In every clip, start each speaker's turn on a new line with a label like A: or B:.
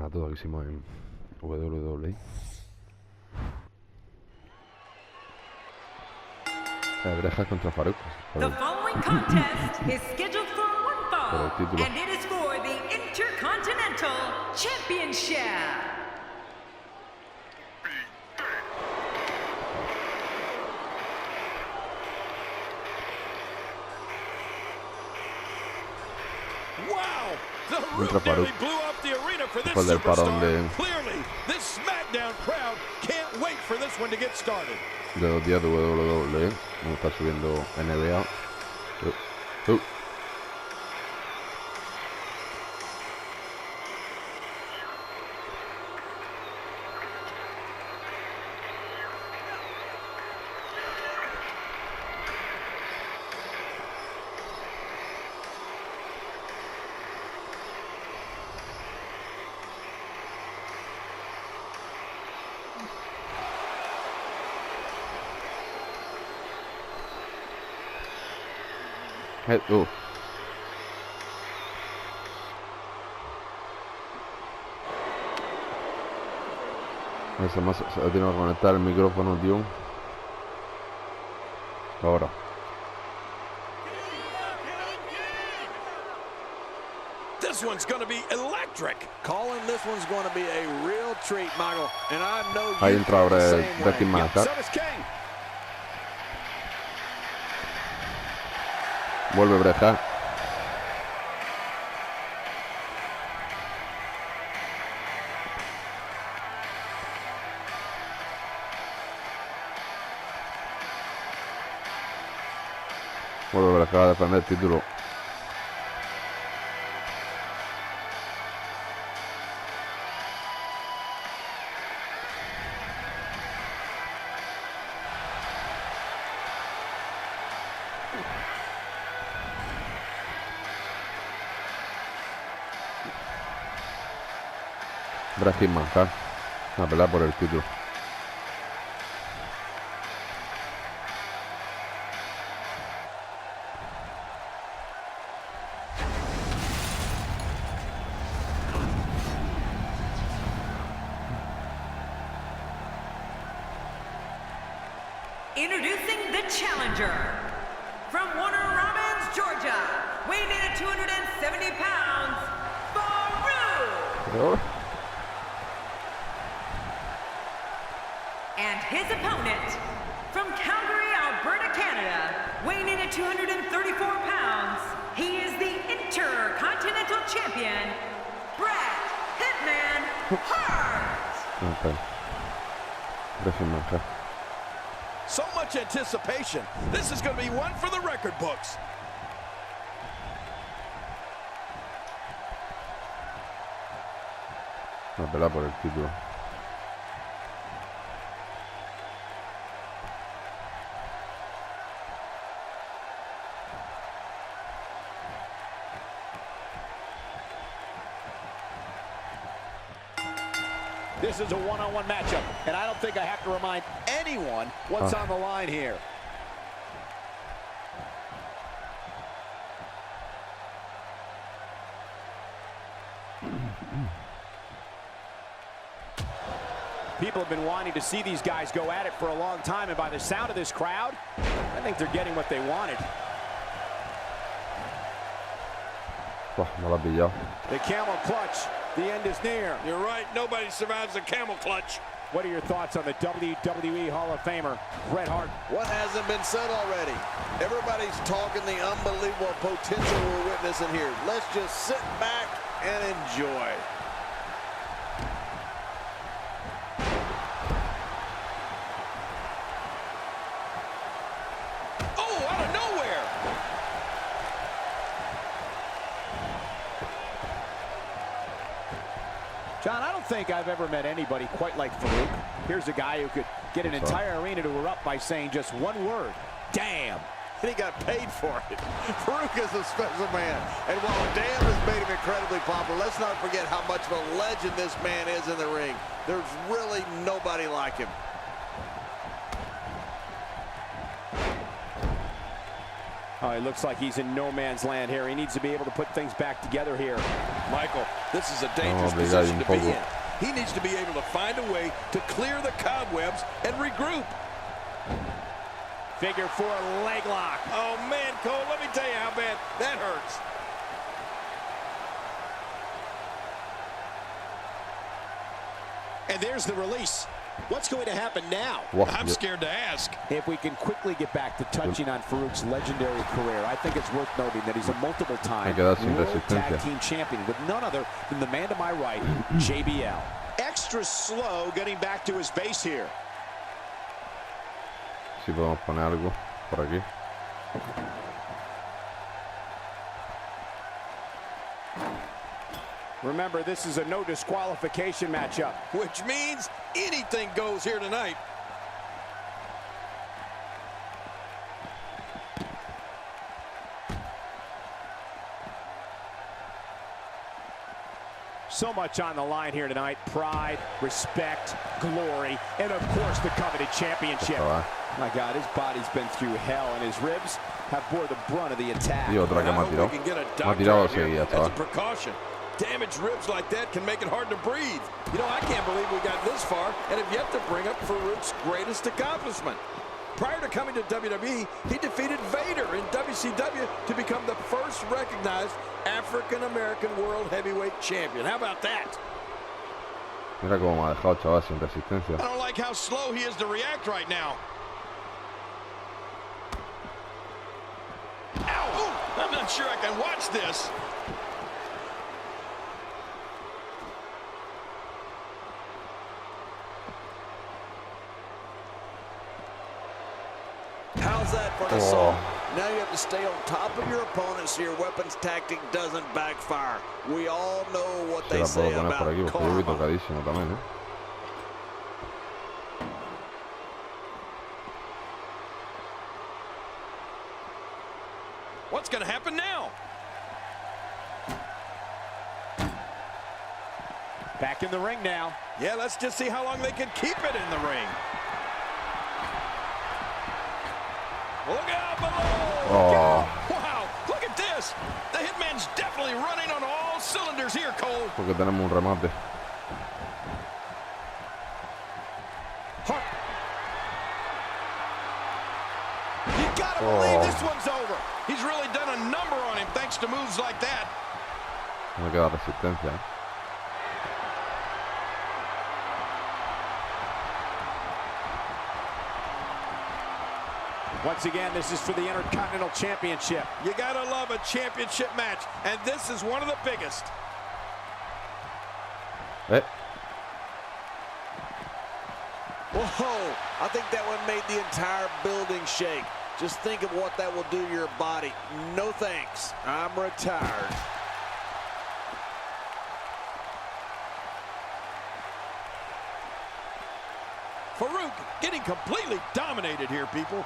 A: campeonato que hicimos en WWE. Breja contra Faarooq.
B: The following contest is scheduled for one fall, and it is for the Intercontinental Championship.
C: Wow! The roof nearly blew off the arena for this superstar. Clearly, this SmackDown crowd can't wait for this one to get started.
A: De los días de WWE, me está subiendo NBA. Se ha tenido que conectar el micrófono, tío. Ahora.
C: This one's going to be electric.
D: Calling this one's going to be a real treat, Michael. And I know you.
A: Ahí entra ahora el Becky Mata. Vuelve Breja. Vuelve Breja a defender el título. Brasil Manjar a pelear por el título.
B: Introducing the challenger from Warner Robins, Georgia, weighing in at 270 pounds, Faarooq. And his opponent, from Calgary, Alberta, Canada, weighing in at 234 pounds, he is the Intercontinental Champion, Bret Hitman Hart.
A: Okay.
C: So much anticipation. This is going to be one for the record books.
A: A pelear por el título.
D: This is a one-on-one matchup, and I don't think I have to remind anyone what's on the line here. People have been wanting to see these guys go at it for a long time, and by the sound of this crowd, I think they're getting what they wanted. The camel clutch. The end is near.
C: You're right. Nobody survives a camel clutch.
D: What are your thoughts on the WWE Hall of Famer, Bret Hart?
E: What hasn't been said already? Everybody's talking the unbelievable potential we're witnessing here. Let's just sit back and enjoy.
C: Oh, out of nowhere.
D: John, I don't think I've ever met anybody quite like Faarooq. Here's a guy who could get an entire arena to erupt by saying just one word, damn.
E: And he got paid for it. Faarooq is a special man. And while damn has made him incredibly popular, let's not forget how much of a legend this man is in the ring. There's really nobody like him.
D: Oh, it looks like he's in no man's land here. He needs to be able to put things back together here.
C: Michael, this is a dangerous position to be in. He needs to be able to find a way to clear the cobwebs and regroup.
D: Figure 4 leg lock.
C: Oh, man, Cole, let me tell you how bad that hurts.
F: And there's the release. What's going to happen now?
C: I'm scared to ask.
D: If we can quickly get back to touching on Faarooq's legendary career, I think it's worth noting that he's a multiple-time World Tag Team Champion with none other than the man to my right, JBL.
F: Extra slow getting back to his base here.
A: Si podemos poner algo por aquí.
D: Remember, this is a no disqualification matchup.
C: Which means anything goes here tonight.
D: So much on the line here tonight. Pride, respect, glory, and of course the coveted championship. My God, his body's been through hell, and his ribs have bore the brunt of the attack.
A: Y otra que me ha tirado. Me ha tirado seguida,
C: as a precaution. Damaged ribs like that can make it hard to breathe. You know, I can't believe we got this far and have yet to bring up Faarooq's greatest accomplishment. Prior to coming to WWE, he defeated Vader in WCW to become the first recognized African-American World Heavyweight Champion. How about that?
A: Mira cómo me ha dejado, chaval, sin resistencia.
C: I don't like how slow he is to react right now. Ow! I'm not sure I can watch this.
E: How's that for an assault? Now you have to stay on top of your opponent so your weapons tactic doesn't backfire. We all know what they say about karma.
C: What's going to happen now?
D: Back in the ring now.
C: Yeah, let's just see how long they can keep it in the ring. Look out below! Wow, look at this! The Hitman's definitely running on all cylinders here, Cole.
A: Porque tenemos un remate.
C: Hart. You gotta believe this one's over. He's really done a number on him thanks to moves like that.
A: No me queda resistencia.
D: Once again, this is for the Intercontinental Championship.
C: You gotta love a championship match, and this is one of the biggest.
E: Whoa, I think that one made the entire building shake. Just think of what that will do to your body. No thanks, I'm retired.
C: Faarooq getting completely dominated here, people.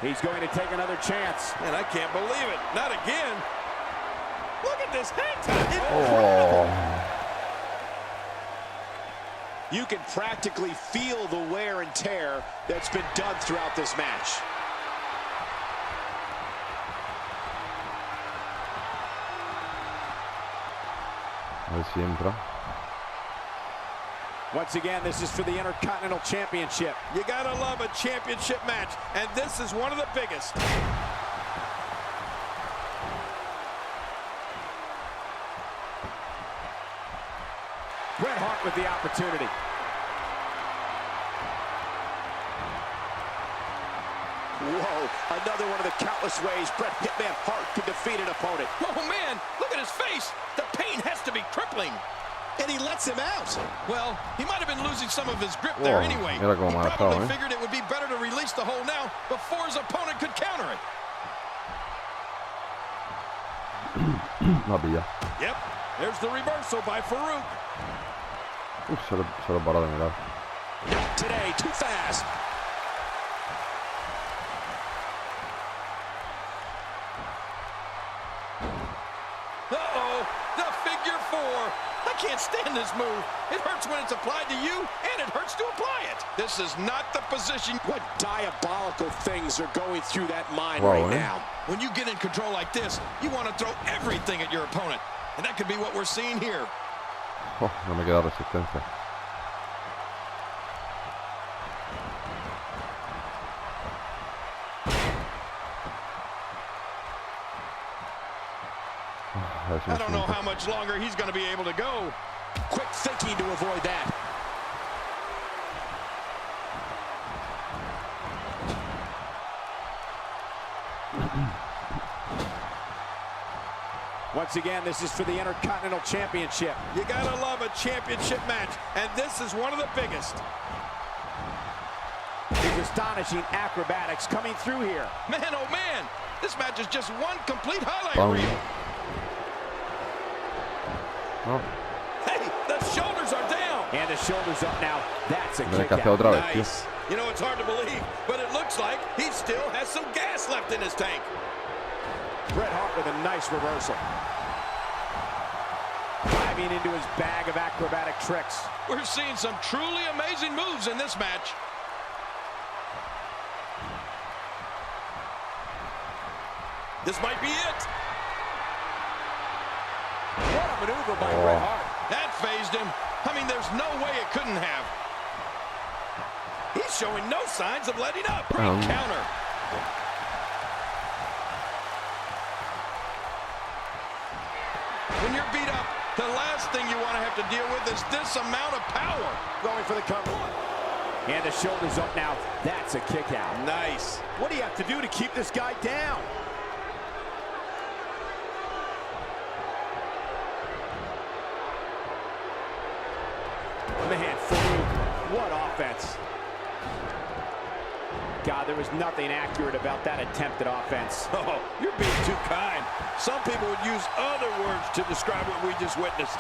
D: He's going to take another chance.
C: And I can't believe it. Not again. Look at this hang time.
F: You can practically feel the wear and tear that's been done throughout this match.
A: A ver si entra.
D: Once again, this is for the Intercontinental Championship.
C: You gotta love a championship match, and this is one of the biggest.
D: Bret Hart with the opportunity.
F: Whoa, another one of the countless ways Bret Hitman Hart can defeat an opponent.
C: Oh man, look at his face. The pain has to be crippling.
F: And he lets him out.
C: Well, he might have been losing some of his grip there anyway. He probably figured it would be better to release the hold now before his opponent could counter it. Yep, there's the reversal by Faarooq.
A: Se lo paró de mirar.
F: Not today, too fast.
C: Uh-oh, the figure 4. I can't stand this move. It hurts when it's applied to you, and it hurts to apply it. This is not the position.
F: What diabolical things are going through that mind
A: Wow,
F: right now?
C: When you get in control like this, you want to throw everything at your opponent. And that could be what we're seeing here.
A: Oh, no me queda resistencia.
C: I don't know how much longer he's going to be able to go.
F: Quick thinking to avoid that.
D: Once again, this is for the Intercontinental Championship.
C: You gotta love a championship match, and this is one of the biggest.
D: His astonishing acrobatics coming through here.
C: Man, oh man, this match is just one complete highlight reel.
A: Oh.
C: Hey, the shoulders are down.
D: And the shoulders up now. That's a kick
A: Café
D: out.
A: otra vez, tío.
C: Nice. You know, it's hard to believe, but it looks like he still has some gas left in his tank.
D: Bret Hart with a nice reversal. Diving into his bag of acrobatic tricks.
C: We're seeing some truly amazing moves in this match. This might be it.
D: What a maneuver by Bret Hart.
C: That phased him. I mean, there's no way it couldn't have. He's showing no signs of letting up. Great counter. When you're beat up, the last thing you want to have to deal with is this amount of power.
D: Going for the cover. And the shoulders up now. That's a kick out.
C: Nice.
D: What do you have to do to keep this guy down? Man, Faarooq, what offense. God, there was nothing accurate about that attempted offense.
C: Oh, you're being too kind. Some people would use other words to describe what we just witnessed.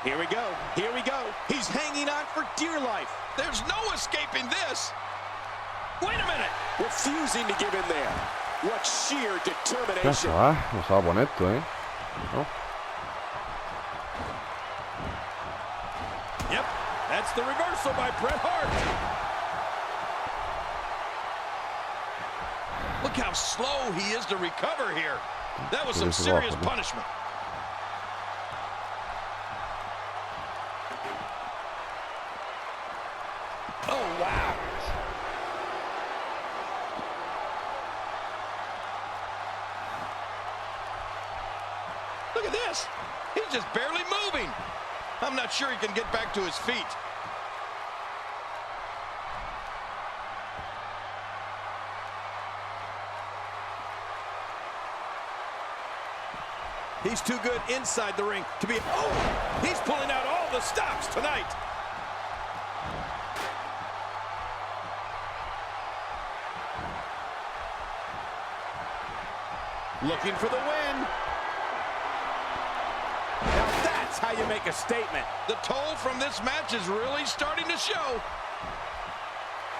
F: Here we go. Here we go. He's hanging on for dear life.
C: There's no escaping this. Wait a minute.
F: Refusing to give in there. What sheer
A: Ya
F: determination.
A: está, no se va a poner esto, ¿No?
C: Yep, that's the reversal by Bret Hart. Look how slow he is to recover here. That was some serious punishment. Oh, wow. Look at this. He's just barely moving. I'm not sure he can get back to his feet. He's too good inside the ring to be... Oh! He's pulling out all the stops tonight.
D: Looking for the win. Now that's how you make a statement.
C: The toll from this match is really starting to show.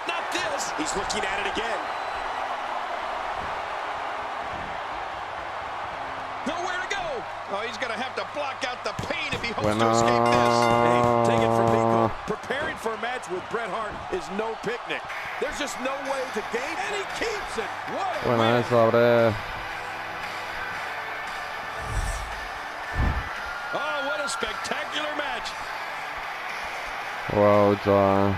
C: Not this.
F: He's looking at it again.
C: Nowhere to go. Oh, he's going to have to block out the pain if he hopes to escape this. Hey, take it from me, Cole. Preparing for a match with Bret Hart is no picnic. There's just no way to gain, and he keeps it. What a
A: Bueno,
C: win.
A: eso abre.
C: Oh, what a spectacular match.
A: Wow, chaval.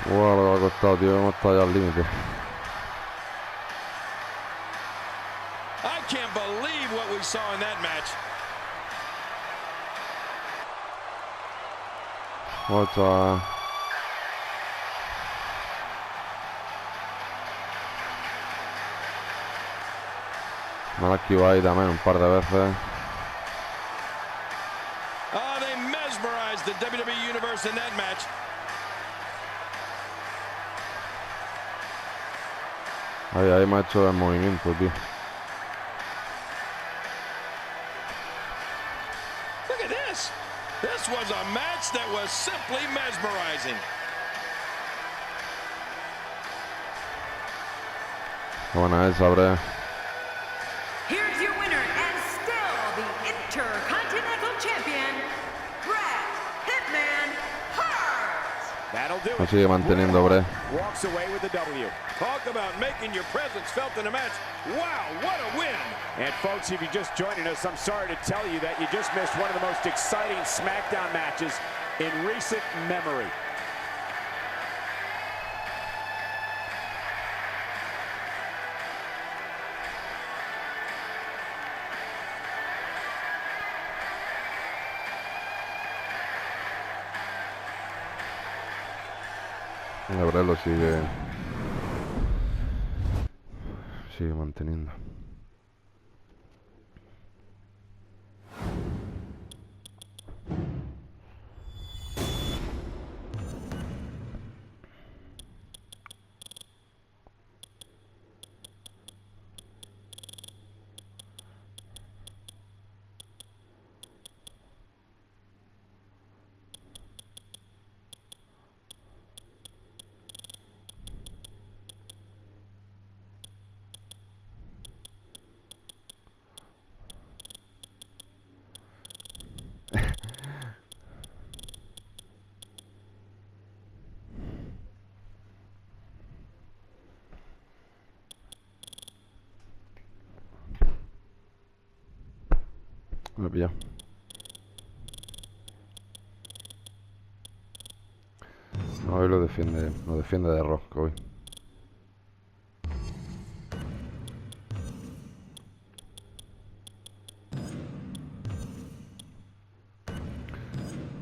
A: Wow, lo que ha costado, tío. Hemos estado ya al límite.
C: I can't believe what we saw in that match.
A: Wow, chaval. Me la he esquivado ahí también un par de veces.
C: Oh, they mesmerized the WWE Universe in that match.
A: Ahí me ha hecho el movimiento, tío.
C: Look at this. This was a match match that was simply mesmerizing.
A: Qué buena esa, Bret.
B: Here's your winner and still the Intercontinental Champion, Bret Hitman Hart.
D: That'll do
A: Lo
D: it.
A: sigue manteniendo, Bret.
D: Walks away with the W.
C: Talk about making your presence felt in a match. Wow, what a win.
D: And folks, if you're just joining us, I'm sorry to tell you that you just missed one of the most exciting SmackDown matches in recent memory.
A: La verdad lo sigue manteniendo. Me he pillado. No, hoy lo defiende de Rock hoy.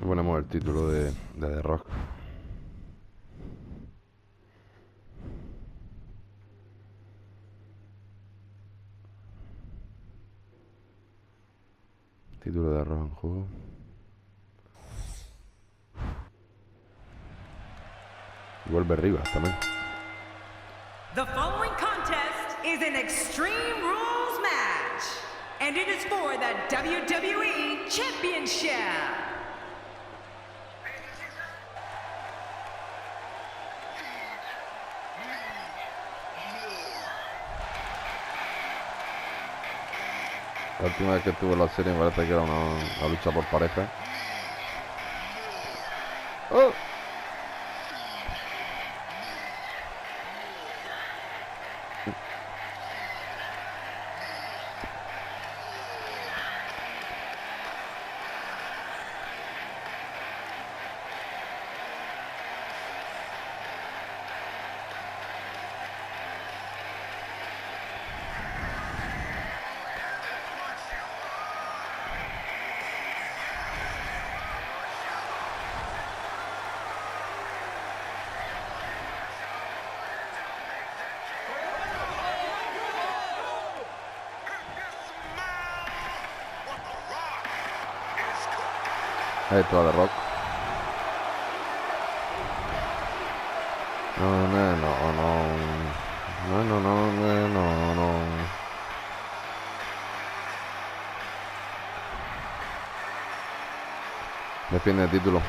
A: Ponemos el título de The Rock. Título de Rock en juego. Y vuelve Ryback también.
B: The following contest is an Extreme Rules match, and it is for the WWE Championship.
A: La última vez que estuve en la serie me parece que era una lucha por pareja. ¡Oh! Esto de Rock. No. Defiende el título.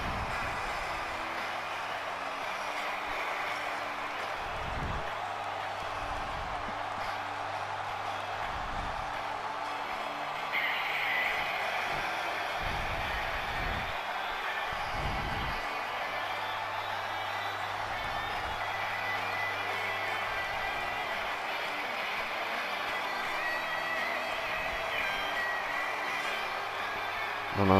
A: No.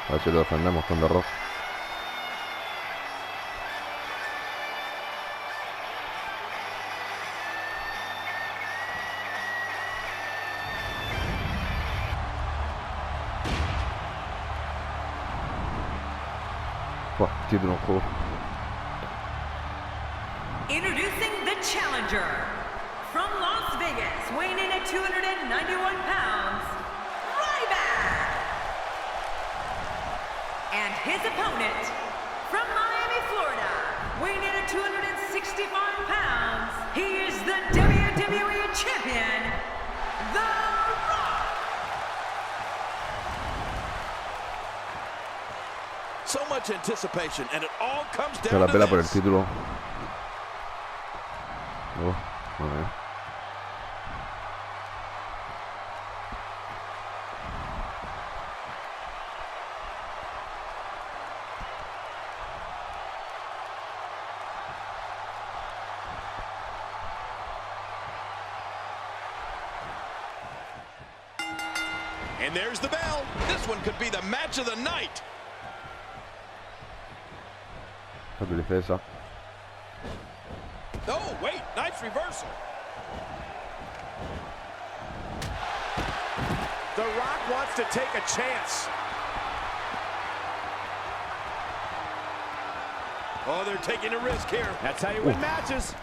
A: A ver si lo defendemos con The Rock. Título en juego.
B: Introducing the challenger from Las Vegas, weighing in at 291 pounds, Ryback. And his opponent, from Miami, Florida, weighing in at 265 pounds, he is the WWE Champion, The Rock.
C: So much anticipation, and it all comes
A: Se
C: down
A: la
C: to
A: pela por el
C: this.
A: título. Oh, vale.
C: And there's the bell. This one could be the match of the night.
A: Esa.
C: Oh, wait, nice reversal.
D: The Rock wants to take a chance.
C: Oh, they're taking a risk here.
D: That's how you win matches.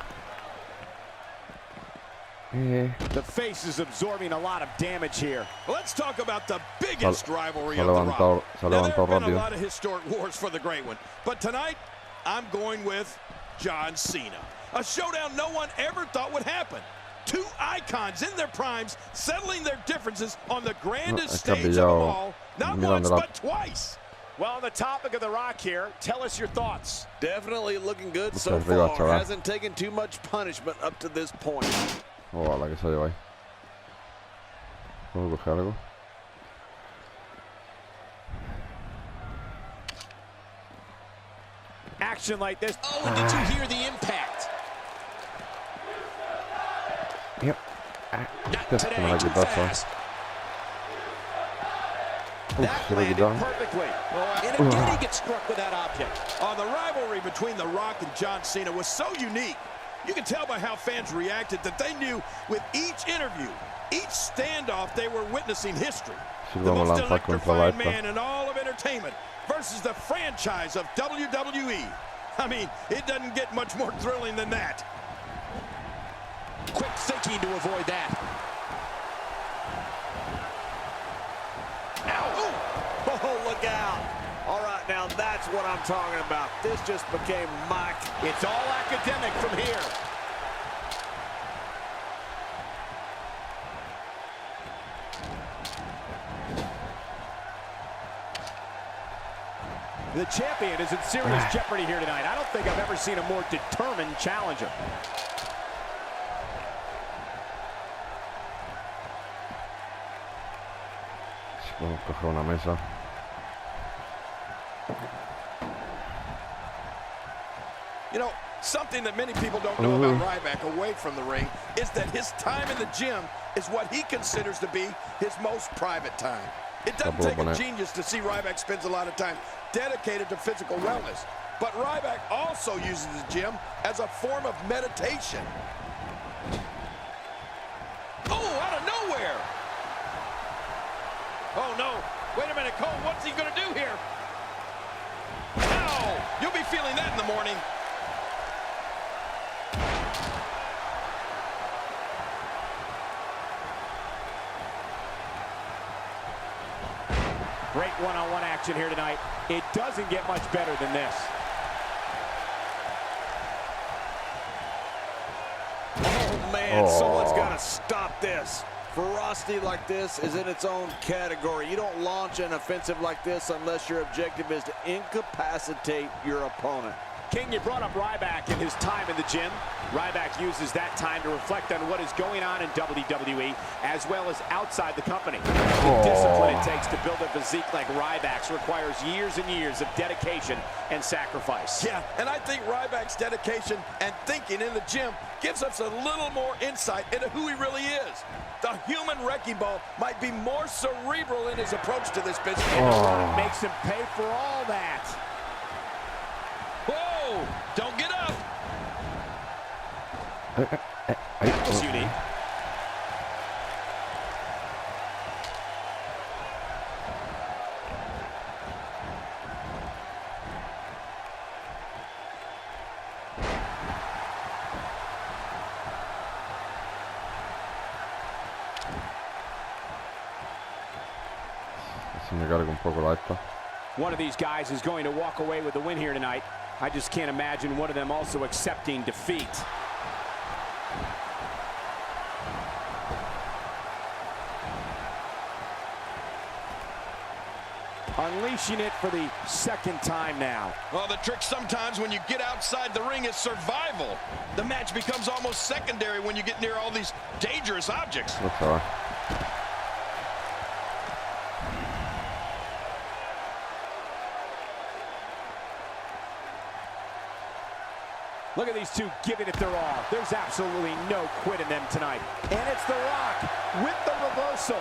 D: The face is absorbing a lot of damage here.
C: Let's talk about the biggest rivalry
A: se
C: of The
A: levantó-
C: Rock.
A: se
C: Now, there
A: levantó
C: have been a
A: rápido.
C: lot of historic wars for the great one, but tonight, I'm going with John Cena. A showdown no one ever thought would happen. Two icons in their primes settling their differences on the grandest stage of them all, not once, but twice.
D: Well, on the topic of The Rock here, tell us your thoughts.
E: Definitely looking good so
A: Muchas gracias,
E: far.
A: chaval.
E: Hasn't taken too much punishment up to this point.
A: Oh, la que se lleva ahí. ¿Puedo coger algo?
D: Action like this.
F: Oh, and did you hear the impact?
A: Yep.
F: Not
A: Just
F: today,
A: gonna
F: too
A: get that
F: fast.
D: That
A: se lo
D: landed
A: quitaron.
D: perfectly.
F: And again, he gets struck with that object.
C: Oh, the rivalry between The Rock and John Cena was so unique. You can tell by how fans reacted that they knew with each interview, each standoff, they were witnessing history.
A: Sí,
C: The
A: vamos a
C: most
A: lanzar contra la
C: electrifying
A: esta.
C: man in all of entertainment versus the franchise of WWE. I mean, it doesn't get much more thrilling than that.
F: Quick thinking to avoid that.
E: Oh, look out. All right, now that's what I'm talking about. This just became Mike.
D: It's all academic from here. The champion is in serious jeopardy here tonight. I don't think I've ever seen a more determined challenger.
A: Vamos a coger una mesa.
C: You know, something that many people don't know about Ryback away from the ring is that his time in the gym is what he considers to be his most private time. It doesn't take a genius to see Ryback spends a lot of time dedicated to physical wellness. But Ryback also uses the gym as a form of meditation. Oh, out of nowhere! Oh, no. Wait a minute, Cole, what's he going to do here? Ow! You'll be feeling that in the morning.
D: Great one-on-one action here tonight. It doesn't get much better than this.
E: Oh, man, someone's got to stop this. Ferocity like this is in its own category. You don't launch an offensive like this unless your objective is to incapacitate your opponent.
D: King, you brought up Ryback and his time in the gym. Ryback uses that time to reflect on what is going on in WWE as well as outside the company. The discipline it takes to build a physique like Ryback's requires years and years of dedication and sacrifice.
C: Yeah, and I think Ryback's dedication and thinking in the gym gives us a little more insight into who he really is. The human wrecking ball might be more cerebral in his approach to this business.
D: And makes him pay for all that.
C: Whoa! Don't get up!
D: That was unique.
A: Si me cargo un poco la esta.
D: One of these guys is going to walk away with the win here tonight. I just can't imagine one of them also accepting defeat. Unleashing it for the second time now.
C: Well, the trick sometimes when you get outside the ring is survival. The match becomes almost secondary when you get near all these dangerous objects.
A: Okay.
D: Look at these two giving it their all. There's absolutely no quit in them tonight. And it's The Rock with the reversal.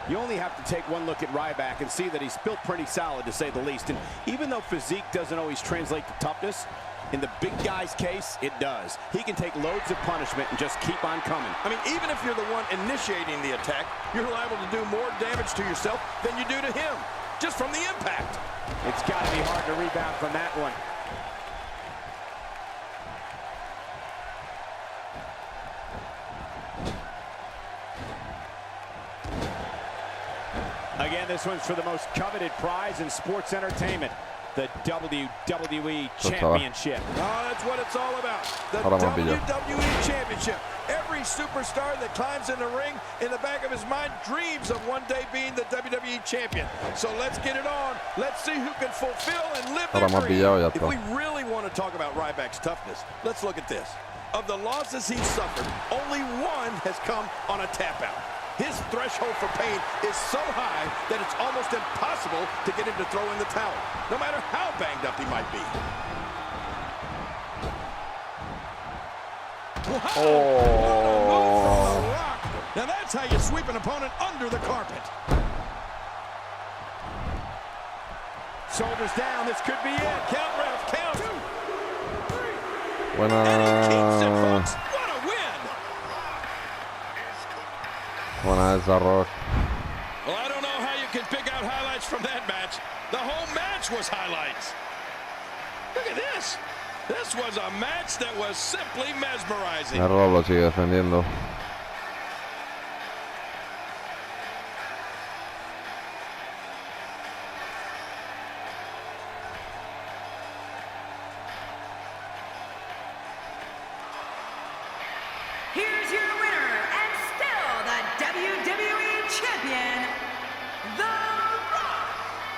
D: You only have to take one look at Ryback and see that he's built pretty solid, to say the least. And even though physique doesn't always translate to toughness, in the big guy's case, it does. He can take loads of punishment and just keep on coming.
C: I mean, even if you're the one initiating the attack, you're liable to do more damage to yourself than you do to him, just from the impact.
D: It's got to be hard to rebound from that one. Again, this one's for the most coveted prize in sports entertainment, the WWE Championship.
C: Oh, that's what it's all about. The WWE Championship. Every superstar that climbs in the ring, in the back of his mind, dreams of one day being the WWE Champion. So let's get it on. Let's see who can fulfill and live their dream. If we really want to talk about Ryback's toughness, let's look at this. Of the losses he's suffered, only one has come on a tap out. His threshold for pain is so high that it's almost impossible to get him to throw in the towel, no matter how banged up he might be. Wow. Oh. The Rock. Now that's how you sweep an opponent under the carpet.
D: Shoulders down, this could be it.
C: Count, ref, count. 2, 3.
A: Bueno.
C: And he keeps it, folks. What a win.
A: Buena esa, Rock.
C: Well, I don't know how you can pick out highlights from that match. The whole match was highlights. Look at this. This was a match that was simply mesmerizing.
A: El Rob lo sigue defendiendo.
B: Here's your winner and still the WWE Champion, The Rock.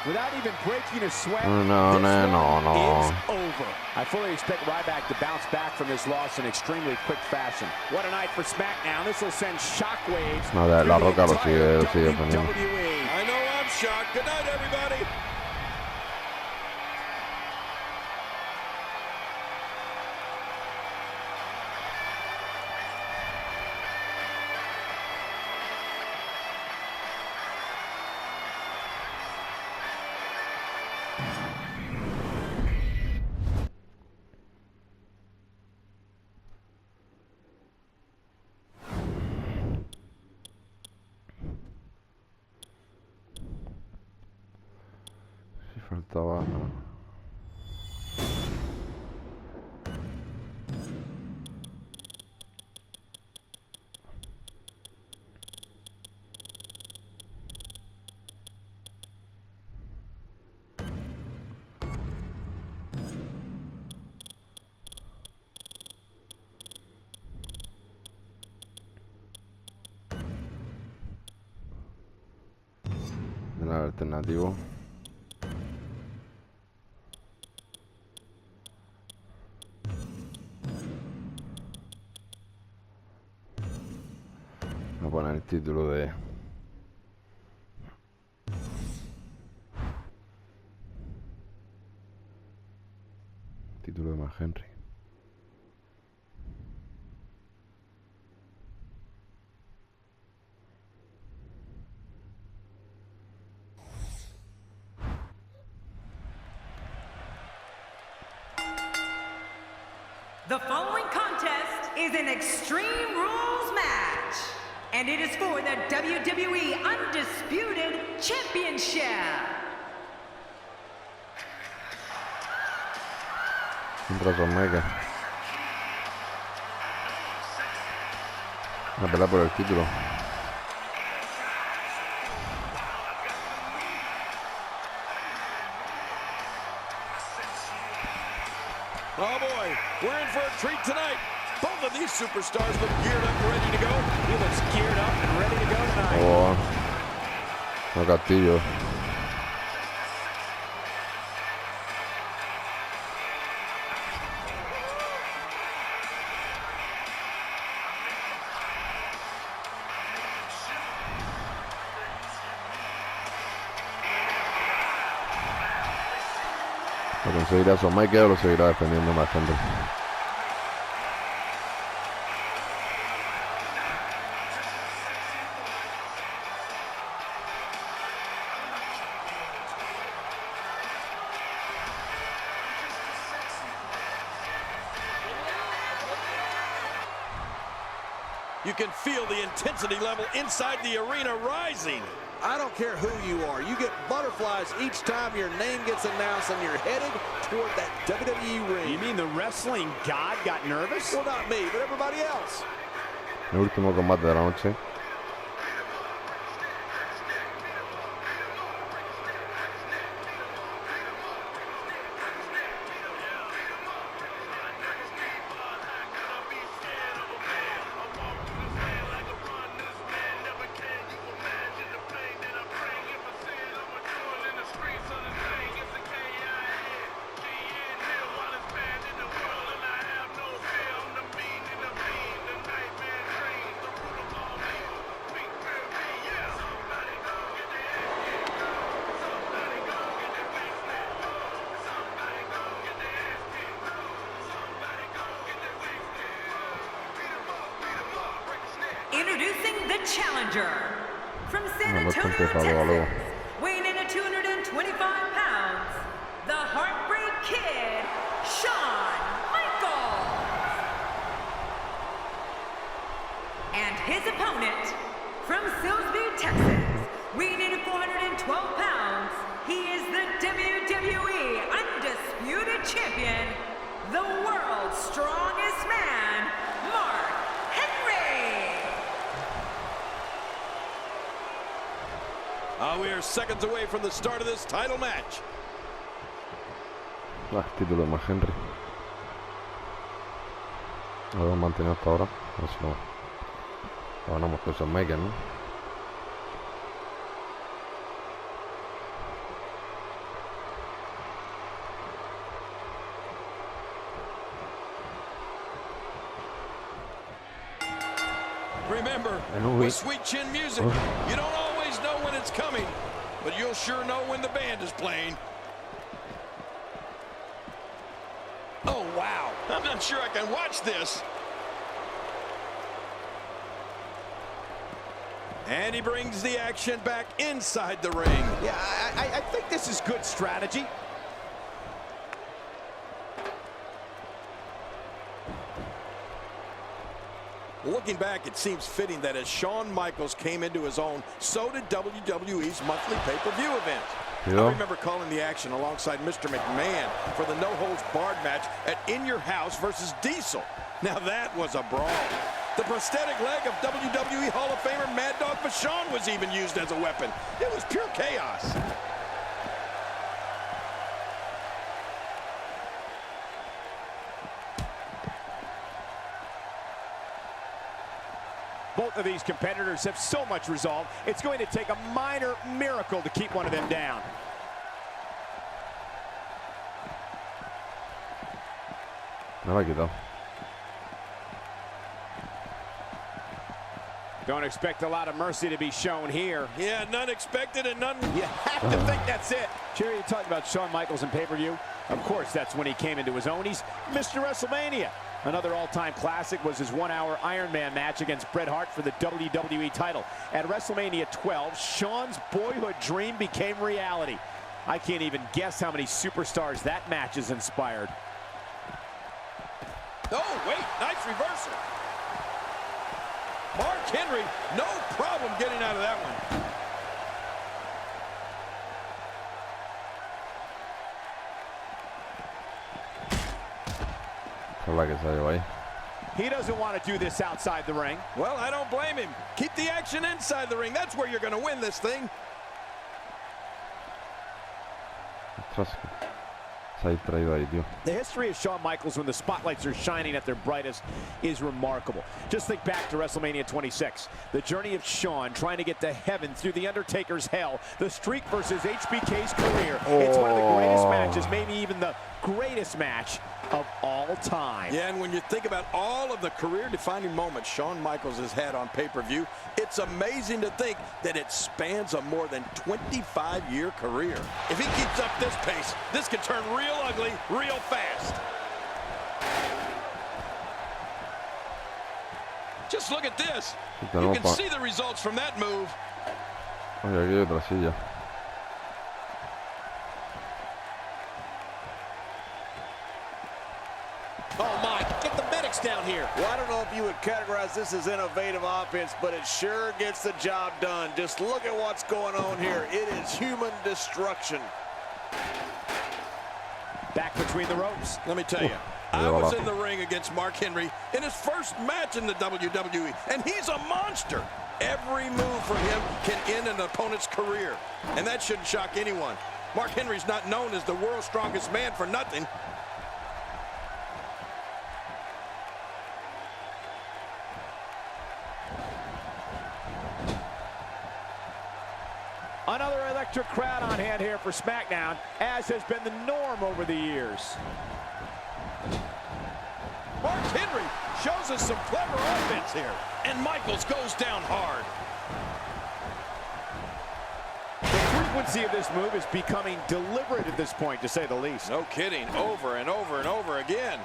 D: Without even breaking a sweat,
A: No.
D: is over. I fully expect Ryback to bounce back from this loss in extremely quick fashion. What a night for SmackDown. This will send shockwaves.
A: No, La Roca lo sigue defendiendo.
C: I know I'm shocked. Good night, everybody.
A: Faltaba. El alternativo. Voy a poner el título de Mark Henry.
B: The following contest is an Extreme Rules match, and it is for the WWE Undisputed Championship.
A: Contra Omega. Una pelea por el título.
C: We're in for a treat tonight. Both of these superstars look geared up and ready to go.
D: He looks geared up and ready to go tonight.
A: Oh, no gatillo. ¿Lo conseguirá Shawn Michaels o lo seguirá defendiendo más Henry?
C: You can feel the intensity level inside the arena rising.
E: I don't care who you are. You get butterflies each time your name gets announced and you're headed toward that WWE ring.
D: You mean the wrestling god got nervous?
E: Well, not me, but everybody else.
A: El último combate de la noche.
B: Introducing the challenger from San
A: No,
B: Antonio,
A: bastante
B: Texas, weighing in at 225 pounds, the Heartbreak Kid, Shawn Michaels. And his opponent from Silsbee, Texas, weighing in at 412 pounds, he is the WWE Undisputed Champion, the world's strongest man, Mark Henry.
C: We are seconds away from the start of this title match.
A: Título de más Henry. Lo hemos mantenido hasta ahora. A ver si lo ganamos con Shawn Michaels, ¿no?
C: Remember, with sweet chin music, you don't always know when it's coming, but you'll sure know when the band is playing. Oh, wow. I'm not sure I can watch this. And he brings the action back inside the ring.
D: Yeah, I think this is good strategy.
C: Looking back, it seems fitting that as Shawn Michaels came into his own, so did WWE's monthly pay-per-view event.
A: Yeah.
C: I remember calling the action alongside Mr. McMahon for the no-holds-barred match at In Your House versus Diesel. Now that was a brawl. The prosthetic leg of WWE Hall of Famer Mad Dog Vachon was even used as a weapon. It was pure chaos.
D: Both of these competitors have so much resolve, it's going to take a minor miracle to keep one of them down.
A: Me la ha quitado.
D: Don't expect a lot of mercy to be shown here.
C: Yeah, none expected and none...
D: You have to think that's it. Jerry, you talked about Shawn Michaels in pay-per-view. Of course, that's when he came into his own. He's Mr. WrestleMania. Another all-time classic was his one-hour Iron Man match against Bret Hart for the WWE title. At WrestleMania 12, Shawn's boyhood dream became reality. I can't even guess how many superstars that match has inspired.
C: Oh, wait, nice reversal. Mark Henry, no problem getting out of that one.
D: He doesn't want to do this outside the ring.
C: Well, I don't blame him. Keep the action inside the ring. That's where you're going to win this thing.
A: Se se ha distraído ahí, tío.
D: The history of Shawn Michaels when the spotlights are shining at their brightest is remarkable. Just think back to WrestleMania 26. The journey of Shawn trying to get to heaven through The Undertaker's hell. The streak versus HBK's career. It's one of the greatest matches, maybe even the greatest match of all time.
C: Yeah, and when you think about all of the career-defining moments Shawn Michaels has had on pay-per-view, it's amazing to think that it spans a more than 25-year career. If he keeps up this pace, this could turn real ugly real fast. Just look at this. You can see the results from that move.
A: Oye, aquí hay otra silla.
D: Oh my, get the medics down here.
E: Well, I don't know if you would categorize this as innovative offense, but it sure gets the job done. Just look at what's going on here. It is human destruction.
D: Back between the ropes.
C: Let me tell you, I was in the ring against Mark Henry in his first match in the WWE, and he's a monster. Every move from him can end an opponent's career, and that shouldn't shock anyone. Mark Henry's not known as the world's strongest man for nothing.
D: Another electric crowd on hand here for SmackDown, as has been the norm over the years.
C: Mark Henry shows us some clever offense here, and Michaels goes down hard.
D: The frequency of this move is becoming deliberate at this point, to say the least.
C: No kidding, over and over and over again.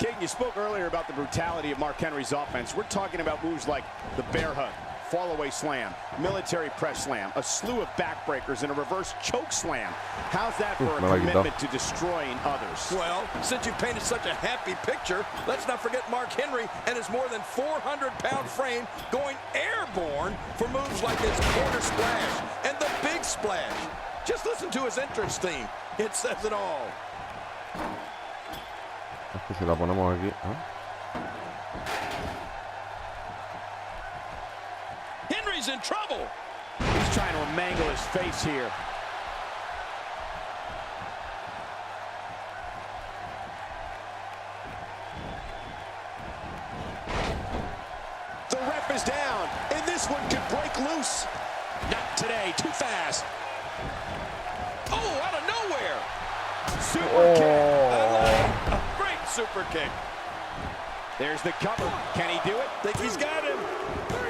D: King, you spoke earlier about the brutality of Mark Henry's offense. We're talking about moves like the bear hug, fall-away slam, military press slam, a slew of backbreakers, and a reverse choke slam. How's that for a commitment to destroying others?
C: Well, since you painted such a happy picture, let's not forget Mark Henry and his more than 400-pound frame going airborne for moves like his corner splash and the big splash. Just listen to his entrance theme. It says it all.
A: Es que si la ponemos aquí,
C: Henry's in trouble.
D: He's trying to mangle his face here. The ref is down, and this one could break loose. Not today, too fast.
C: Oh, out of nowhere.
D: Super kick.
C: A great super kick.
D: There's the cover. Can he do it?
C: Think he's got him.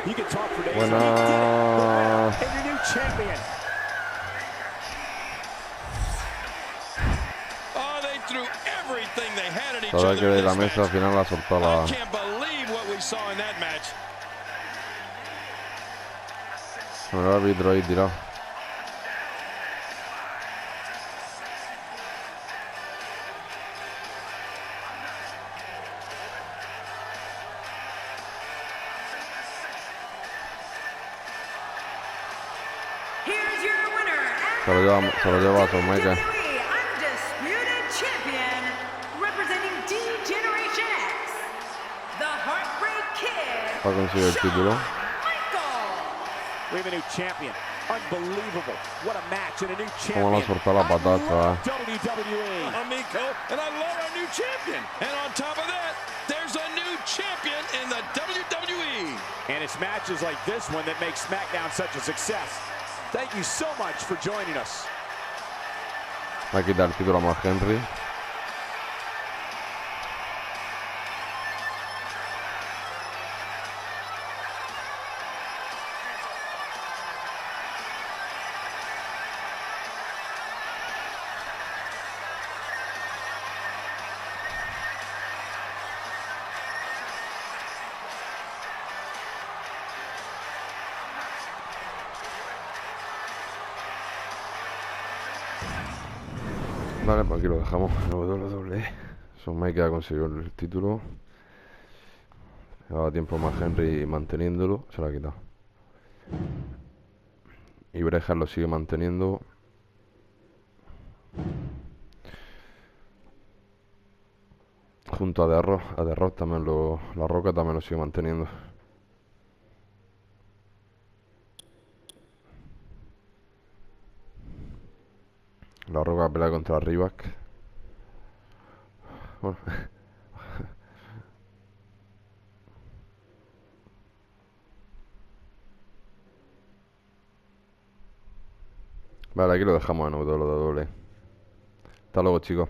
D: You can talk for days.
A: Buena.
D: And your new champion.
C: Oh, they threw everything they had at each
A: Sabe
C: other
A: que de
C: in
A: la
C: this
A: mesa al
C: match.
A: final la soltó la...
C: I can't believe what we saw in that match.
A: Se me va el árbitro ahí tirado. Se lo lleva a Tomeka.
B: Undisputed champion, representing D-Generation X, the Heartbreak Kid,
A: Para conseguir el título.
D: We have a new champion. Unbelievable. What a match and a new
A: Como la
D: champion.
A: soltó la patata.
D: WWE.
C: Amico, and I love our new champion. And on top of that, there's a new champion in the WWE.
D: And it's matches like this one that make SmackDown such a success. Thank you so much for joining us.
A: Va a quitar el título a Mark Henry. Vale, pues aquí lo dejamos. WWE. Someka ha conseguido el título. Llevaba tiempo más Henry manteniéndolo. Se lo ha quitado. Y Bret lo sigue manteniendo. Junto a The Rock también La Roca también lo sigue manteniendo. La Roca pelea contra Ryback. Bueno. Vale, aquí lo dejamos en WWE. Hasta luego, chicos.